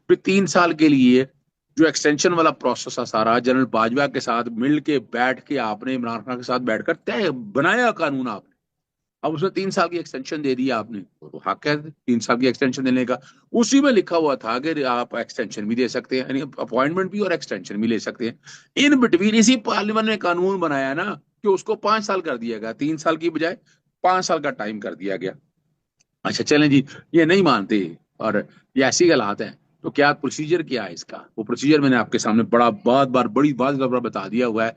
پھر 3 سال کے لیے جو ایکسٹینشن والا پروسیس ہے سارا جنرل باجوہ کے ساتھ مل کے بیٹھ کے آپ نے عمران خان کے ساتھ بیٹھ کر طے بنایا قانون آپ نے. اب اس میں 3 سال کی ایکسٹینشن دے دی آپ نے تو حق ہے 3 سال کی ایکسٹینشن دینے کا. اسی میں لکھا ہوا تھا کہ آپ ایکسٹینشن بھی دے سکتے ہیں, یعنی اپوائنٹمنٹ بھی اور ایکسٹینشن بھی لے سکتے ہیں. ان بٹوین اسی پارلیمنٹ نے قانون بنایا نا کہ اس کو 5 سال کر دیا گیا, 3 سال کی بجائے 5 سال کا ٹائم کر دیا گیا. اچھا چلیں جی, یہ نہیں مانتے اور یہ ایسی حالات ہیں تو کیا پروسیجر کیا ہے اس کا؟ وہ پروسیجر میں نے آپ کے سامنے بڑی بات بتا دیا ہوا ہے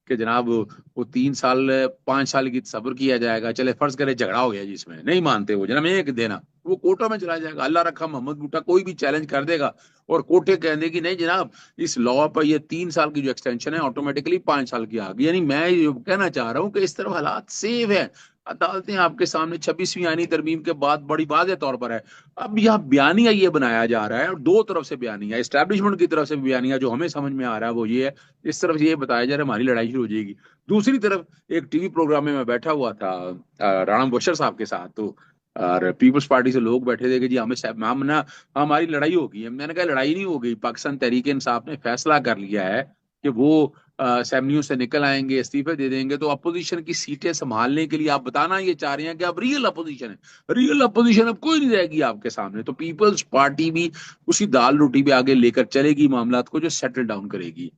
کہ جناب وہ 3 سال 5 سال کی صبر کیا جائے گا. چلے فرض کرے جھگڑا ہو گیا جس میں نہیں مانتے وہ جناب ایک دینا, وہ کوٹا میں چلا جائے گا. اللہ رکھا محمد بوٹا کوئی بھی چیلنج کر دے گا اور کوٹے کہہ دے کہ نہیں جناب اس لا پر یہ 3 سال کی جو ایکسٹینشن ہے آٹومیٹکلی 5 سال کی آ گئی. یعنی میں یہ کہنا چاہ رہا ہوں کہ اس طرح حالات سیو ہے. عدالتیں آپ کے سامنے 26ویں آئینی ترمیم کے بعد بڑی واضح طور پر ہے. اب یہ بیانیہ یہ بنایا جا رہا ہے اور دو طرف سے بیانیہ, اسٹیبلشمنٹ کی طرف سے بیانیہ جو ہمیں سمجھ میں آ رہا ہے وہ یہ ہے, اس طرف سے یہ بتایا جا رہا ہے ہماری لڑائی شروع ہو جائے گی. دوسری طرف ایک ٹی وی پروگرام میں بیٹھا ہوا تھا رانا بشر صاحب کے ساتھ, تو اور پیپلز پارٹی سے لوگ بیٹھے تھے کہ جی ہماری لڑائی ہو گئی ہے. میں نے کہا لڑائی نہیں ہو گئی, پاکستان تحریک انصاف نے فیصلہ کر لیا ہے کہ وہ اسمبلیوں سے نکل آئیں گے, استعفے دے دیں گے. تو اپوزیشن کی سیٹیں سنبھالنے کے لیے آپ بتانا یہ چاہ رہے ہیں کہ اب ریئل اپوزیشن ہے, ریئل اپوزیشن اب کوئی نہیں رہے گی آپ کے سامنے. تو پیپلز پارٹی بھی اسی دال روٹی پہ آگے لے کر چلے گی معاملات کو, جو سیٹل ڈاؤن کرے گی.